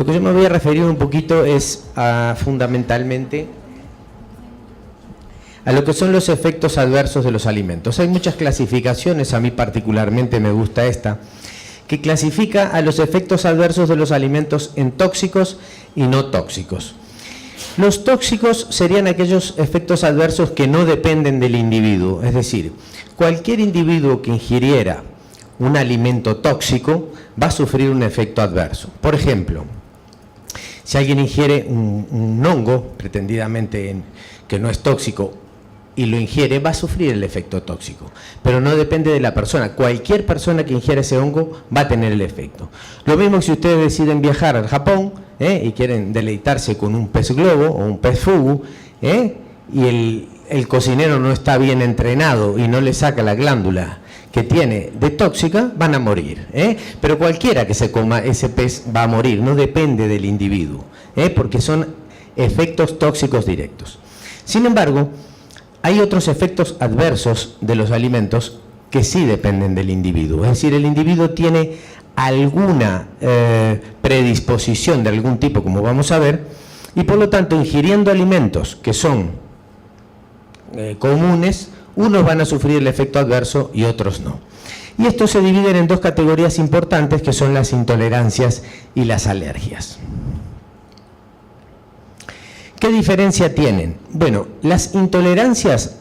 Lo que yo me voy a referir un poquito es fundamentalmente a lo que son los efectos adversos de los alimentos. Hay muchas clasificaciones, a mí particularmente me gusta esta, que clasifica a los efectos adversos de los alimentos en tóxicos y no tóxicos. Los tóxicos serían aquellos efectos adversos que no dependen del individuo, es decir, cualquier individuo que ingiriera un alimento tóxico va a sufrir un efecto adverso. Por ejemplo, si alguien ingiere un hongo, pretendidamente que no es tóxico, y lo ingiere, va a sufrir el efecto tóxico, pero no depende de la persona. Cualquier persona que ingiera ese hongo va a tener el efecto. Lo mismo que si ustedes deciden viajar al Japón y quieren deleitarse con un pez globo o un pez fugu, y el cocinero no está bien entrenado y no le saca la glándula que tiene de tóxica, van a morir. Pero cualquiera que se coma ese pez va a morir, no depende del individuo, porque son efectos tóxicos directos. Sin embargo, hay otros efectos adversos de los alimentos que sí dependen del individuo. Es decir, el individuo tiene alguna predisposición de algún tipo, como vamos a ver, y por lo tanto, ingiriendo alimentos que son comunes, unos van a sufrir el efecto adverso y otros no. Y estos se dividen en dos categorías importantes, que son las intolerancias y las alergias. ¿Qué diferencia tienen? Bueno, las intolerancias,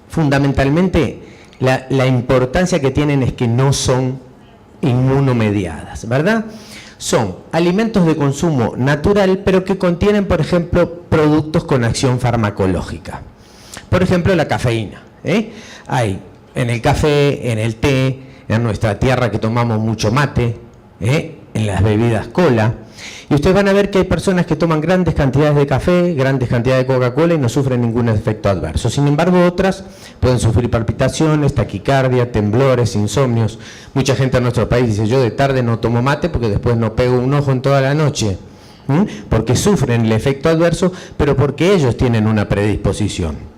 fundamentalmente, la importancia que tienen es que no son inmunomediadas, ¿verdad? Son alimentos de consumo natural, pero que contienen, por ejemplo, productos con acción farmacológica. Por ejemplo, la cafeína. Hay en el café, en el té, en nuestra tierra que tomamos mucho mate, en las bebidas cola. Y ustedes van a ver que hay personas que toman grandes cantidades de café, grandes cantidades de Coca-Cola y no sufren ningún efecto adverso. Sin embargo, otras pueden sufrir palpitaciones, taquicardia, temblores, insomnios. Mucha gente en nuestro país dice, yo de tarde no tomo mate porque después no pego un ojo en toda la noche. Porque sufren el efecto adverso, pero porque ellos tienen una predisposición.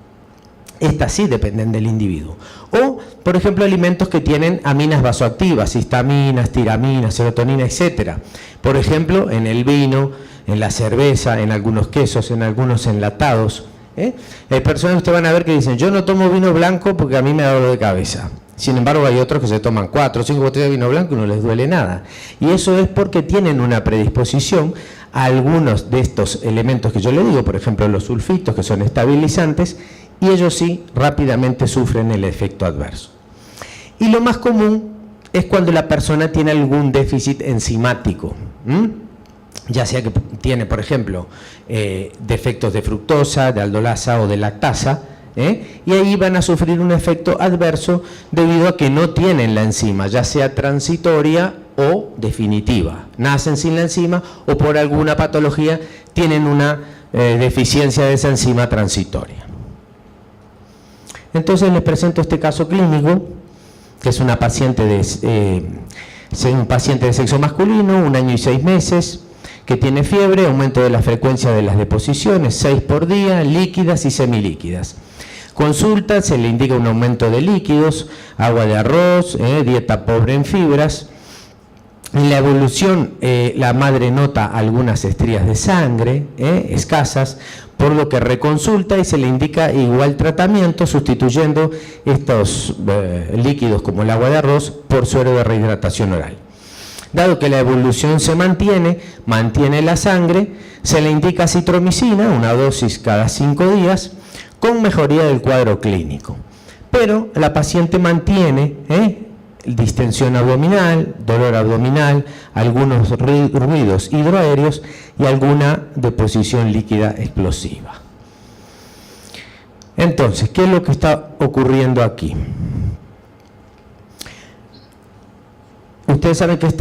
Estas sí dependen del individuo. O, por ejemplo, alimentos que tienen aminas vasoactivas, histaminas, tiraminas, serotonina, etc. Por ejemplo, en el vino, en la cerveza, en algunos quesos, en algunos enlatados. Hay personas que ustedes van a ver que dicen, yo no tomo vino blanco porque a mí me da dolor de cabeza. Sin embargo, hay otros que se toman 4 o 5 botellas de vino blanco y no les duele nada. Y eso es porque tienen una predisposición a algunos de estos elementos que yo le digo, por ejemplo, los sulfitos, que son estabilizantes, y ellos sí rápidamente sufren el efecto adverso. Y lo más común es cuando la persona tiene algún déficit enzimático, ya sea que tiene, por ejemplo, defectos de fructosa, de aldolasa o de lactasa, y ahí van a sufrir un efecto adverso debido a que no tienen la enzima, ya sea transitoria o definitiva. Nacen sin la enzima o por alguna patología tienen una deficiencia de esa enzima transitoria. Entonces les presento este caso clínico, que es una paciente un paciente de sexo masculino, 1 año y 6 meses, que tiene fiebre, aumento de la frecuencia de las deposiciones, 6 por día, líquidas y semilíquidas. Consulta, se le indica un aumento de líquidos, agua de arroz, dieta pobre en fibras. En la evolución, la madre nota algunas estrías de sangre, escasas, por lo que reconsulta y se le indica igual tratamiento, sustituyendo estos líquidos como el agua de arroz por suero de rehidratación oral. Dado que la evolución se mantiene la sangre, se le indica citromicina, una dosis cada 5 días, con mejoría del cuadro clínico. Pero la paciente mantiene distensión abdominal, dolor abdominal, algunos ruidos hidroaéreos y alguna deposición líquida explosiva. Entonces, ¿qué es lo que está ocurriendo aquí? Ustedes saben que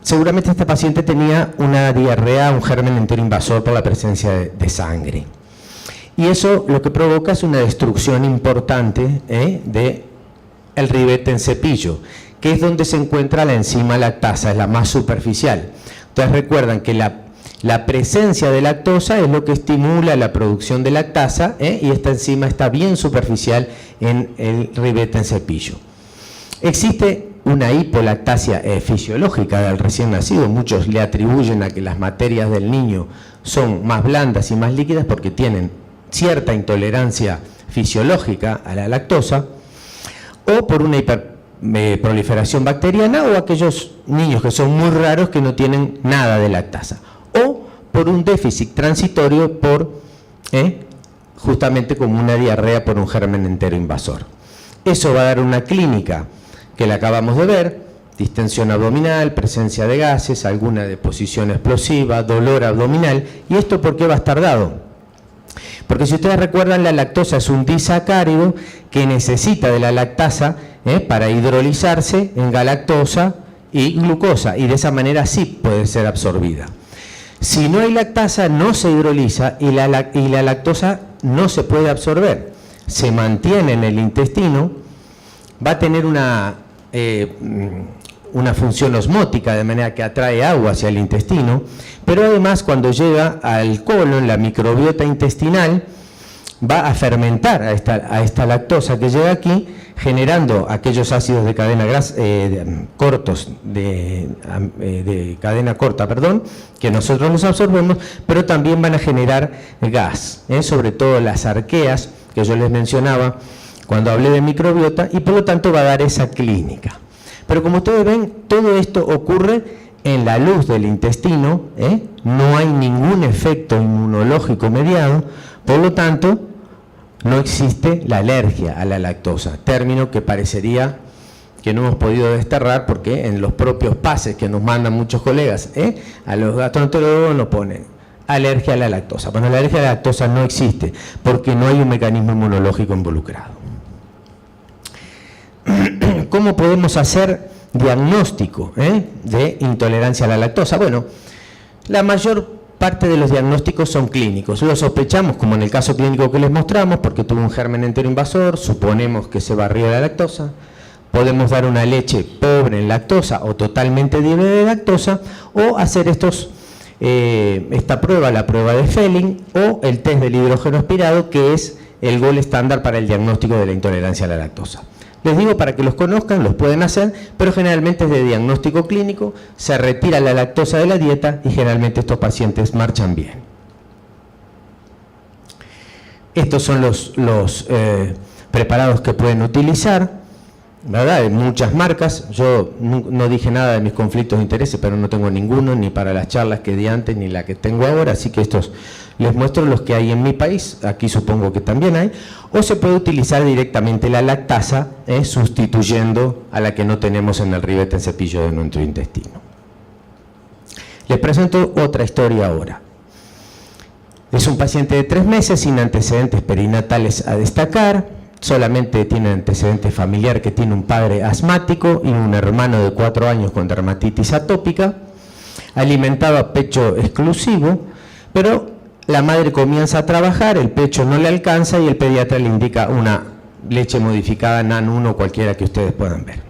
seguramente esta paciente tenía una diarrea, un germen enteroinvasor por la presencia de sangre. Y eso lo que provoca es una destrucción importante del ribete en cepillo, que es donde se encuentra la enzima lactasa, es la más superficial. Entonces recuerdan que la presencia de lactosa es lo que estimula la producción de lactasa, y esta enzima está bien superficial en el ribete en cepillo. Existe una hipolactasia fisiológica del recién nacido. Muchos le atribuyen a que las materias del niño son más blandas y más líquidas porque tienen cierta intolerancia fisiológica a la lactosa, o por una hiperproliferación bacteriana, o aquellos niños que son muy raros que no tienen nada de lactasa, o por un déficit transitorio justamente como una diarrea por un germen entero invasor. Eso va a dar una clínica que la acabamos de ver: distensión abdominal, presencia de gases, alguna deposición explosiva, dolor abdominal. ¿Y esto por qué va a estar dado? Porque si ustedes recuerdan, la lactosa es un disacárido que necesita de la lactasa para hidrolizarse en galactosa y glucosa, y de esa manera sí puede ser absorbida. Si no hay lactasa, no se hidroliza y la lactosa no se puede absorber. Se mantiene en el intestino, va a tener una función osmótica, de manera que atrae agua hacia el intestino, pero además cuando llega al colon, la microbiota intestinal va a fermentar a esta lactosa que llega aquí, generando aquellos ácidos de cadena cortos, de cadena corta, que nosotros los absorbemos, pero también van a generar gas, sobre todo las arqueas que yo les mencionaba cuando hablé de microbiota, y por lo tanto va a dar esa clínica. Pero como ustedes ven, todo esto ocurre en la luz del intestino, no hay ningún efecto inmunológico mediado, por lo tanto no existe la alergia a la lactosa, término que parecería que no hemos podido desterrar, porque en los propios pases que nos mandan muchos colegas a los gastroenterólogos nos ponen alergia a la lactosa. Bueno, la alergia a la lactosa no existe porque no hay un mecanismo inmunológico involucrado. ¿Cómo podemos hacer diagnóstico de intolerancia a la lactosa? Bueno, la mayor parte de los diagnósticos son clínicos. Lo sospechamos, como en el caso clínico que les mostramos, porque tuvo un germen entero invasor, suponemos que se barrió la lactosa. Podemos dar una leche pobre en lactosa o totalmente libre de lactosa, o hacer esta prueba, la prueba de Fehling, o el test del hidrógeno aspirado, que es el gol estándar para el diagnóstico de la intolerancia a la lactosa. Les digo para que los conozcan, los pueden hacer, pero generalmente es de diagnóstico clínico, se retira la lactosa de la dieta y generalmente estos pacientes marchan bien. Estos son los preparados que pueden utilizar, ¿verdad? Hay muchas marcas. Yo no dije nada de mis conflictos de intereses, pero no tengo ninguno, ni para las charlas que di antes, ni la que tengo ahora, así que estos les muestro los que hay en mi país, aquí supongo que también hay, o se puede utilizar directamente la lactasa, sustituyendo a la que no tenemos en el ribete en cepillo de nuestro intestino. Les presento otra historia ahora. Es un paciente de 3 meses sin antecedentes perinatales a destacar, solamente tiene antecedente familiar que tiene un padre asmático y un hermano de 4 años con dermatitis atópica, alimentado a pecho exclusivo, pero la madre comienza a trabajar, el pecho no le alcanza y el pediatra le indica una leche modificada NAN 1, cualquiera que ustedes puedan ver.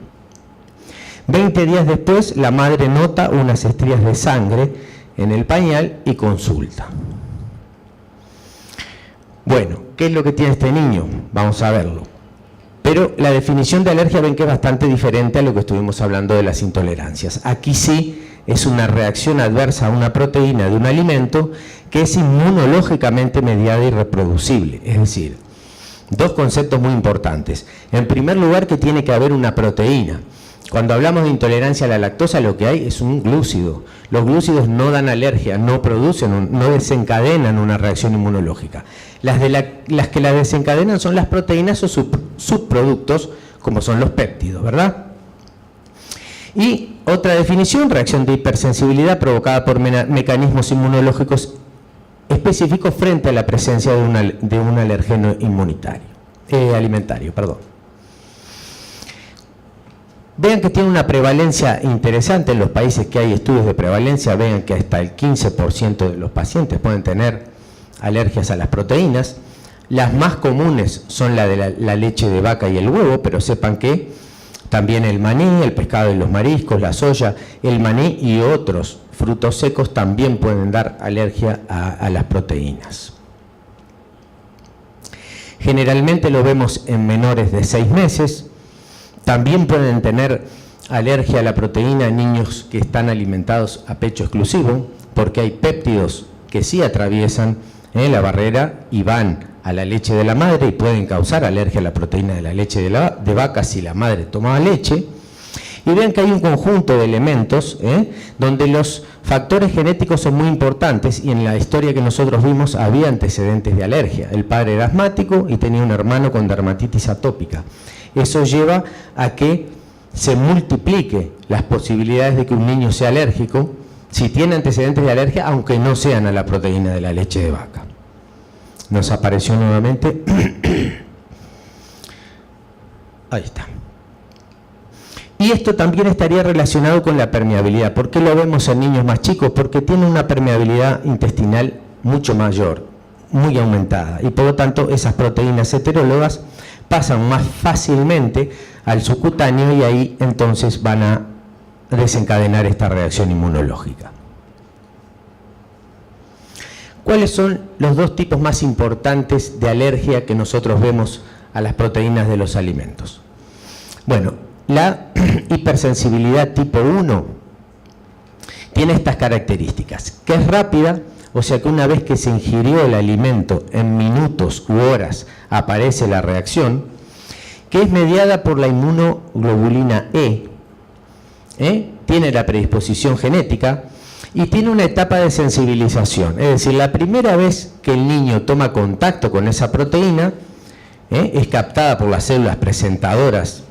20 días después, la madre nota unas estrías de sangre en el pañal y consulta. Bueno, ¿qué es lo que tiene este niño? Vamos a verlo. Pero la definición de alergia ven que es bastante diferente a lo que estuvimos hablando de las intolerancias. Aquí sí es una reacción adversa a una proteína de un alimento que es inmunológicamente mediada y reproducible. Es decir, dos conceptos muy importantes. En primer lugar, que tiene que haber una proteína. Cuando hablamos de intolerancia a la lactosa, lo que hay es un glúcido. Los glúcidos no dan alergia, no producen, no desencadenan una reacción inmunológica. Las que la desencadenan son las proteínas o subproductos, como son los péptidos, ¿verdad? Y otra definición, reacción de hipersensibilidad provocada por mecanismos inmunológicos específicos frente a la presencia de un alergeno alimentario. Vean que tiene una prevalencia interesante en los países que hay estudios de prevalencia. Vean que hasta el 15% de los pacientes pueden tener alergias a las proteínas. Las más comunes son la de la leche de vaca y el huevo, pero sepan que también el maní, el pescado y los mariscos, la soya, el maní y otros frutos secos también pueden dar alergia a las proteínas. Generalmente lo vemos en menores de 6 meses. También pueden tener alergia a la proteína en niños que están alimentados a pecho exclusivo, porque hay péptidos que sí atraviesan la barrera y van a la leche de la madre y pueden causar alergia a la proteína de la leche de vaca si la madre tomaba leche. Y vean que hay un conjunto de elementos donde los factores genéticos son muy importantes, y en la historia que nosotros vimos había antecedentes de alergia. El padre era asmático y tenía un hermano con dermatitis atópica. Eso lleva a que se multiplique las posibilidades de que un niño sea alérgico si tiene antecedentes de alergia, aunque no sean a la proteína de la leche de vaca. Nos apareció nuevamente. Ahí está. Y esto también estaría relacionado con la permeabilidad. ¿Por qué lo vemos en niños más chicos? Porque tienen una permeabilidad intestinal mucho mayor, muy aumentada, y por lo tanto esas proteínas heterólogas pasan más fácilmente al subcutáneo y ahí entonces van a desencadenar esta reacción inmunológica. ¿Cuáles son los dos tipos más importantes de alergia que nosotros vemos a las proteínas de los alimentos? Bueno, la hipersensibilidad tipo 1 tiene estas características, que es rápida, o sea que una vez que se ingirió el alimento en minutos u horas aparece la reacción, que es mediada por la inmunoglobulina E, tiene la predisposición genética y tiene una etapa de sensibilización, es decir, la primera vez que el niño toma contacto con esa proteína, es captada por las células presentadoras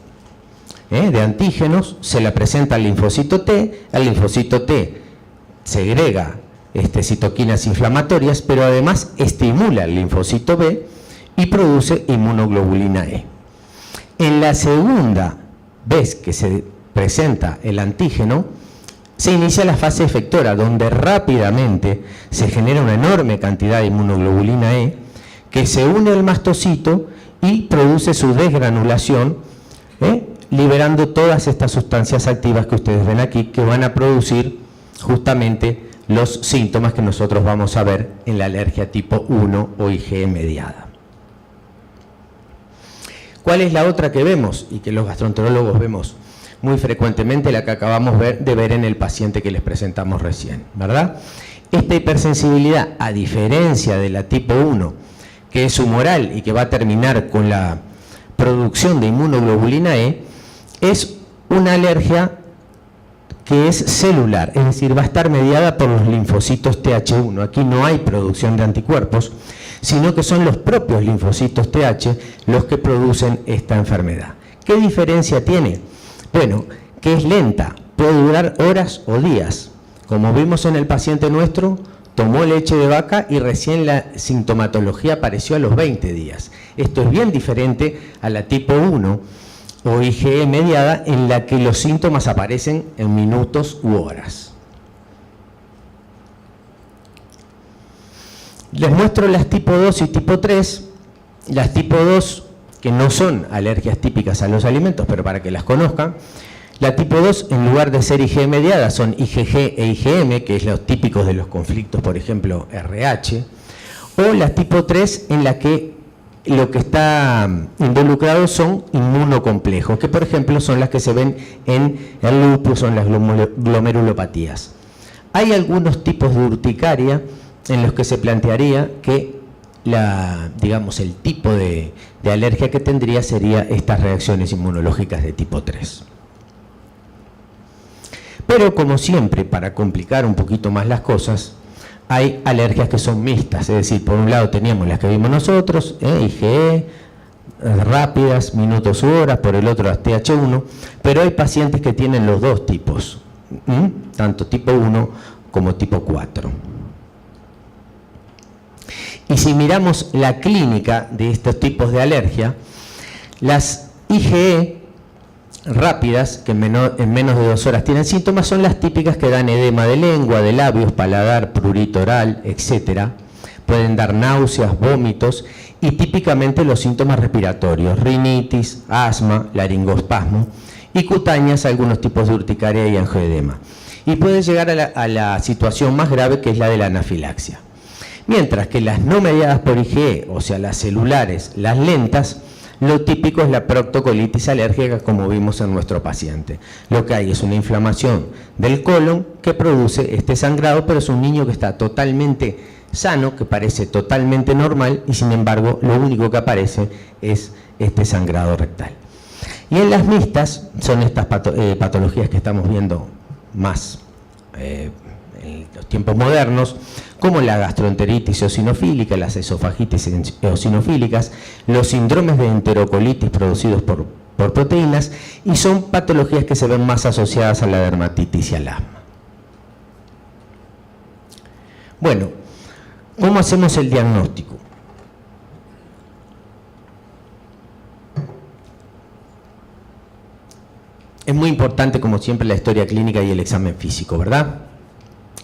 de antígenos, se la presenta al linfocito T, el linfocito T segrega citoquinas inflamatorias, pero además estimula el linfocito B y produce inmunoglobulina E. En la segunda vez que se presenta el antígeno, se inicia la fase efectora, donde rápidamente se genera una enorme cantidad de inmunoglobulina E que se une al mastocito y produce su desgranulación, liberando todas estas sustancias activas que ustedes ven aquí, que van a producir justamente los síntomas que nosotros vamos a ver en la alergia tipo 1 o IgE mediada. ¿Cuál es la otra que vemos y que los gastroenterólogos vemos muy frecuentemente? La que acabamos de ver en el paciente que les presentamos recién, ¿verdad? Esta hipersensibilidad, a diferencia de la tipo 1, que es humoral y que va a terminar con la producción de inmunoglobulina E, es una alergia que es celular, es decir, va a estar mediada por los linfocitos TH1. Aquí no hay producción de anticuerpos, sino que son los propios linfocitos TH los que producen esta enfermedad. ¿Qué diferencia tiene? Bueno, que es lenta, puede durar horas o días. Como vimos en el paciente nuestro, tomó leche de vaca y recién la sintomatología apareció a los 20 días. Esto es bien diferente a la tipo 1 o IgE mediada, en la que los síntomas aparecen en minutos u horas. Les muestro las tipo 2 y tipo 3. Las tipo 2, que no son alergias típicas a los alimentos, pero para que las conozcan. La tipo 2, en lugar de ser IgE mediada, son IgG e IgM, que es los típicos de los conflictos, por ejemplo, RH. O la tipo 3, en la que lo que está involucrado son inmunocomplejos, que por ejemplo son las que se ven en el lupus o en las glomerulopatías. Hay algunos tipos de urticaria en los que se plantearía que el tipo de alergia que tendría sería estas reacciones inmunológicas de tipo 3. Pero como siempre, para complicar un poquito más las cosas, hay alergias que son mixtas, es decir, por un lado teníamos las que vimos nosotros, IgE, rápidas, minutos u horas, por el otro las TH1, pero hay pacientes que tienen los dos tipos, tanto tipo 1 como tipo 4. Y si miramos la clínica de estos tipos de alergia, las IgE rápidas, que en menos de 2 horas tienen síntomas, son las típicas que dan edema de lengua, de labios, paladar, prurito oral, etc. Pueden dar náuseas, vómitos y típicamente los síntomas respiratorios, rinitis, asma, laringoespasmo, y cutáneas, algunos tipos de urticaria y angioedema. Y puede llegar a la situación más grave, que es la de la anafilaxia. Mientras que las no mediadas por IgE, o sea, las celulares, las lentas, lo típico es la proctocolitis alérgica, como vimos en nuestro paciente. Lo que hay es una inflamación del colon que produce este sangrado, pero es un niño que está totalmente sano, que parece totalmente normal, y sin embargo lo único que aparece es este sangrado rectal. Y en las mixtas son estas patologías que estamos viendo más en los tiempos modernos, como la gastroenteritis eosinofílica, las esofagitis eosinofílicas, los síndromes de enterocolitis producidos por proteínas, y son patologías que se ven más asociadas a la dermatitis y al asma. Bueno, ¿cómo hacemos el diagnóstico? Es muy importante, como siempre, la historia clínica y el examen físico, ¿verdad?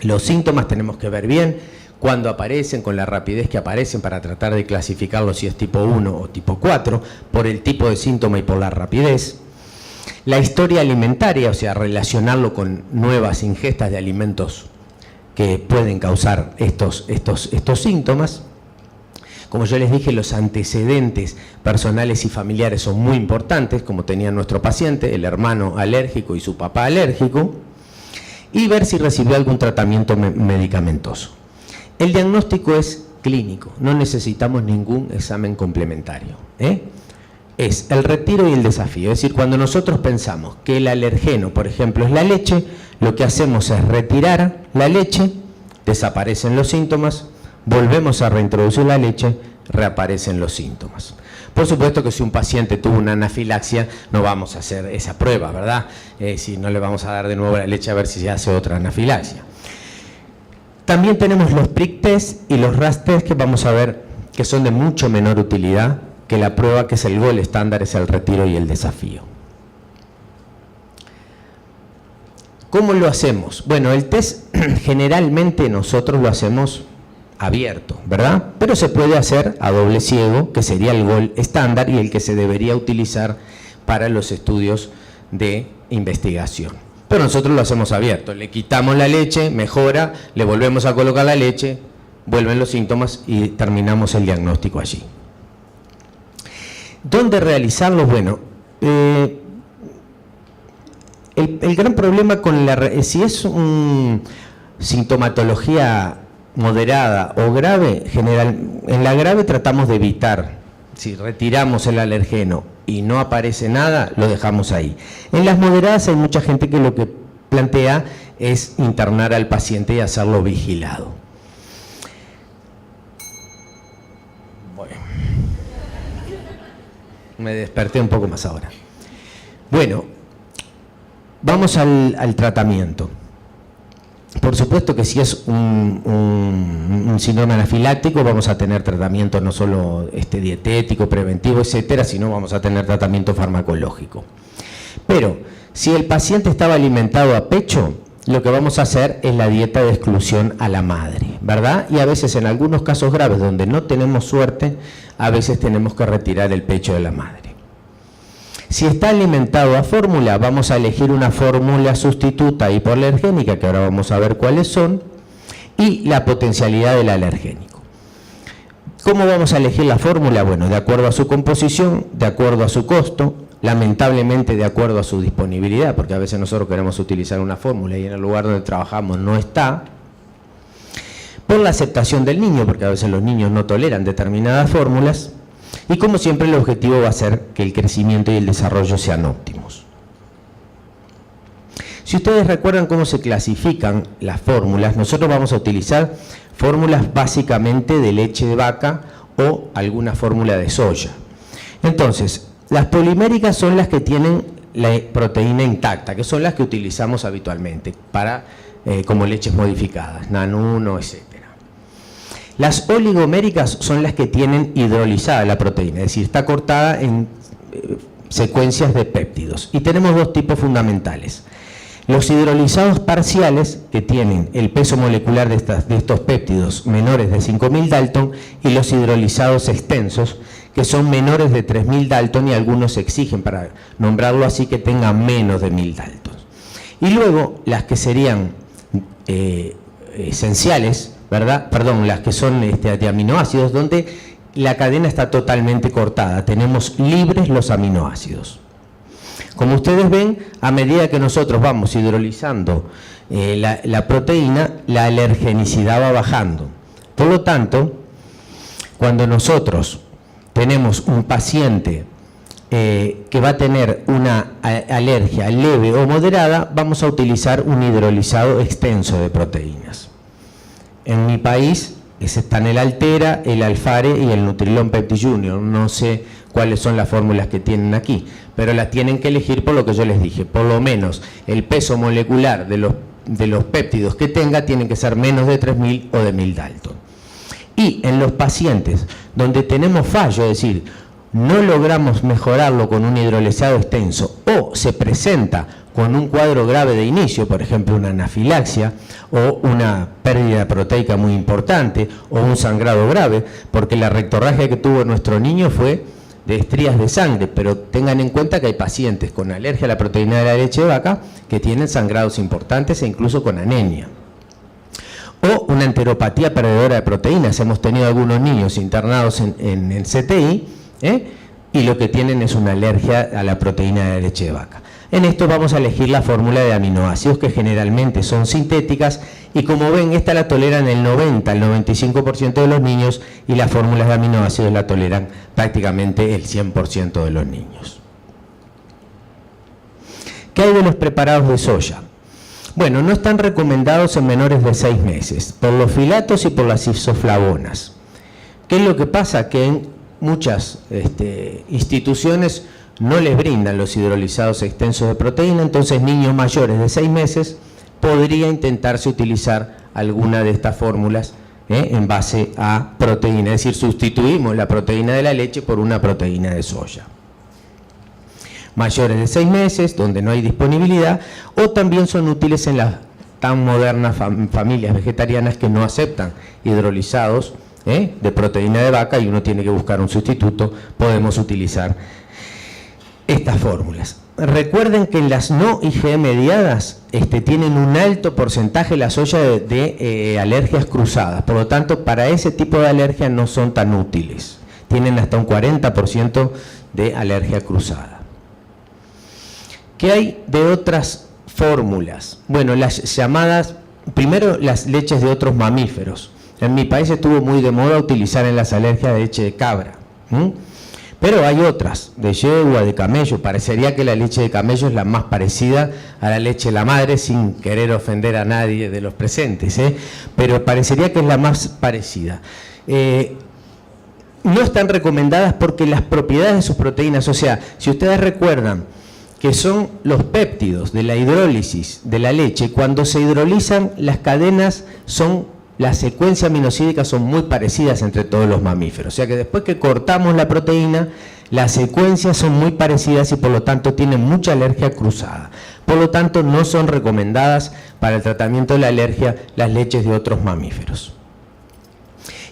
Los síntomas tenemos que ver bien cuándo aparecen, con la rapidez que aparecen, para tratar de clasificarlos si es tipo 1 o tipo 4, por el tipo de síntoma y por la rapidez. La historia alimentaria, o sea, relacionarlo con nuevas ingestas de alimentos que pueden causar estos síntomas. Como yo les dije, los antecedentes personales y familiares son muy importantes, como tenía nuestro paciente, el hermano alérgico y su papá alérgico, y ver si recibió algún tratamiento medicamentoso. El diagnóstico es clínico, no necesitamos ningún examen complementario, Es el retiro y el desafío. Es decir, cuando nosotros pensamos que el alergeno, por ejemplo, es la leche, lo que hacemos es retirar la leche, desaparecen los síntomas, volvemos a reintroducir la leche, reaparecen los síntomas. Por supuesto que si un paciente tuvo una anafilaxia, no vamos a hacer esa prueba, ¿verdad? Si no le vamos a dar de nuevo la leche a ver si se hace otra anafilaxia. También tenemos los prick test y los RAS test, que vamos a ver que son de mucho menor utilidad que la prueba que es el gol estándar, es el retiro y el desafío. ¿Cómo lo hacemos? Bueno, el test generalmente nosotros lo hacemos abierto, ¿verdad? Pero se puede hacer a doble ciego, que sería el gol estándar y el que se debería utilizar para los estudios de investigación. Pero nosotros lo hacemos abierto, le quitamos la leche, mejora, le volvemos a colocar la leche, vuelven los síntomas y terminamos el diagnóstico allí. ¿Dónde realizarlo? Bueno, el gran problema con si es una sintomatología moderada o grave, en la grave tratamos de evitar. Si retiramos el alergeno y no aparece nada, lo dejamos ahí. En las moderadas hay mucha gente que lo que plantea es internar al paciente y hacerlo vigilado. Bueno, me desperté un poco más ahora. Bueno, vamos al tratamiento. Por supuesto que si es un síndrome anafiláctico, vamos a tener tratamiento no solo dietético, preventivo, etcétera, sino vamos a tener tratamiento farmacológico. Pero si el paciente estaba alimentado a pecho, lo que vamos a hacer es la dieta de exclusión a la madre, ¿verdad? Y a veces, en algunos casos graves donde no tenemos suerte, a veces tenemos que retirar el pecho de la madre. Si está alimentado a fórmula, vamos a elegir una fórmula sustituta hipoalergénica, que ahora vamos a ver cuáles son, y la potencialidad del alergénico. ¿Cómo vamos a elegir la fórmula? Bueno, de acuerdo a su composición, de acuerdo a su costo, lamentablemente de acuerdo a su disponibilidad, porque a veces nosotros queremos utilizar una fórmula y en el lugar donde trabajamos no está, por la aceptación del niño, porque a veces los niños no toleran determinadas fórmulas, y como siempre el objetivo va a ser que el crecimiento y el desarrollo sean óptimos. Si ustedes recuerdan cómo se clasifican las fórmulas, nosotros vamos a utilizar fórmulas básicamente de leche de vaca o alguna fórmula de soya. Entonces, las poliméricas son las que tienen la proteína intacta, que son las que utilizamos habitualmente para como leches modificadas, NAN1, etc. Las oligoméricas son las que tienen hidrolizada la proteína, es decir, está cortada en secuencias de péptidos. Y tenemos dos tipos fundamentales. Los hidrolizados parciales, que tienen el peso molecular de estos péptidos menores de 5.000 Dalton, y los hidrolizados extensos, que son menores de 3.000 Dalton, y algunos exigen, para nombrarlo así, que tengan menos de 1.000 Dalton. Y luego las que serían esenciales, ¿verdad? Perdón, las que son de aminoácidos, donde la cadena está totalmente cortada, tenemos libres los aminoácidos. Como ustedes ven, a medida que nosotros vamos hidrolizando la proteína, la alergenicidad va bajando. Por lo tanto, cuando nosotros tenemos un paciente que va a tener una alergia leve o moderada, vamos a utilizar un hidrolizado extenso de proteínas. En mi país están el Altera, el Alfare y el Nutrilon Pepti Junior. No sé cuáles son las fórmulas que tienen aquí, pero las tienen que elegir por lo que yo les dije. Por lo menos el peso molecular de los péptidos que tenga tiene que ser menos de 3000 o de 1000 Dalton. Y en los pacientes donde tenemos fallo, es decir, no logramos mejorarlo con un hidrolizado extenso o se presenta con un cuadro grave de inicio, por ejemplo una anafilaxia o una pérdida proteica muy importante o un sangrado grave, porque la rectorragia que tuvo nuestro niño fue de estrías de sangre, pero tengan en cuenta que hay pacientes con alergia a la proteína de la leche de vaca que tienen sangrados importantes e incluso con anemia. O una enteropatía perdedora de proteínas. Hemos tenido algunos niños internados en el CTI, y lo que tienen es una alergia a la proteína de la leche de vaca. En esto vamos a elegir la fórmula de aminoácidos, que generalmente son sintéticas, y como ven, esta la toleran el 90 al 95% de los niños, y las fórmulas de aminoácidos la toleran prácticamente el 100% de los niños. ¿Qué hay de los preparados de soya? Bueno, no están recomendados en menores de 6 meses, por los filatos y por las isoflavonas. ¿Qué es lo que pasa? Que en muchas instituciones no les brindan los hidrolizados extensos de proteína, entonces niños mayores de 6 meses podría intentarse utilizar alguna de estas fórmulas en base a proteína, es decir, sustituimos la proteína de la leche por una proteína de soya. Mayores de 6 meses, donde no hay disponibilidad, o también son útiles en las tan modernas familias vegetarianas que no aceptan hidrolizados de proteína de vaca y uno tiene que buscar un sustituto. Podemos utilizar estas fórmulas. Recuerden que en las no IgE mediadas tienen un alto porcentaje la soya de alergias cruzadas, por lo tanto para ese tipo de alergia no son tan útiles, tienen hasta un 40% de alergia cruzada. ¿Qué hay de otras fórmulas? Bueno, las llamadas, primero las leches de otros mamíferos. En mi país estuvo muy de moda utilizar en las alergias de leche de cabra. Pero hay otras, de yegua, de camello. Parecería que la leche de camello es la más parecida a la leche de la madre, sin querer ofender a nadie de los presentes, pero parecería que es la más parecida. No están recomendadas porque las propiedades de sus proteínas, o sea, si ustedes recuerdan que son los péptidos de la hidrólisis de la leche, cuando se hidrolizan las cadenas las secuencias aminosídicas son muy parecidas entre todos los mamíferos, o sea que después que cortamos la proteína, las secuencias son muy parecidas y por lo tanto tienen mucha alergia cruzada. Por lo tanto no son recomendadas para el tratamiento de la alergia las leches de otros mamíferos.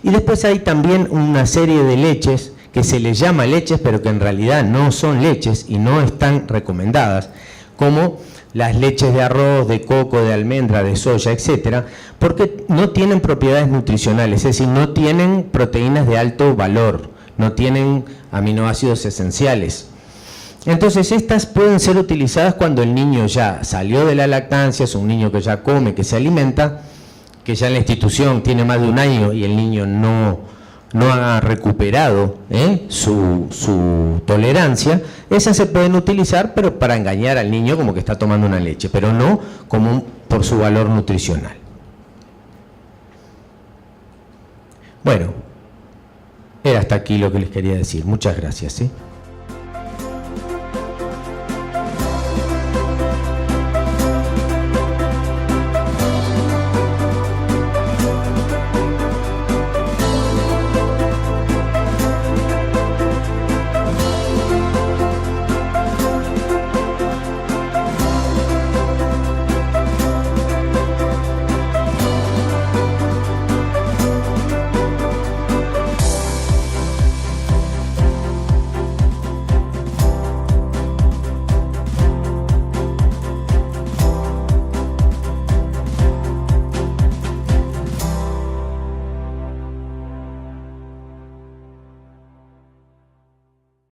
Y después hay también una serie de leches que se les llama leches, pero que en realidad no son leches y no están recomendadas, como las leches de arroz, de coco, de almendra, de soya, etcétera, porque no tienen propiedades nutricionales, es decir, no tienen proteínas de alto valor, no tienen aminoácidos esenciales. Entonces estas pueden ser utilizadas cuando el niño ya salió de la lactancia, es un niño que ya come, que se alimenta, que ya en la institución tiene más de un año y el niño no ha recuperado su tolerancia. Esas se pueden utilizar, pero para engañar al niño como que está tomando una leche, pero no como por su valor nutricional. Bueno, era hasta aquí lo que les quería decir. Muchas gracias.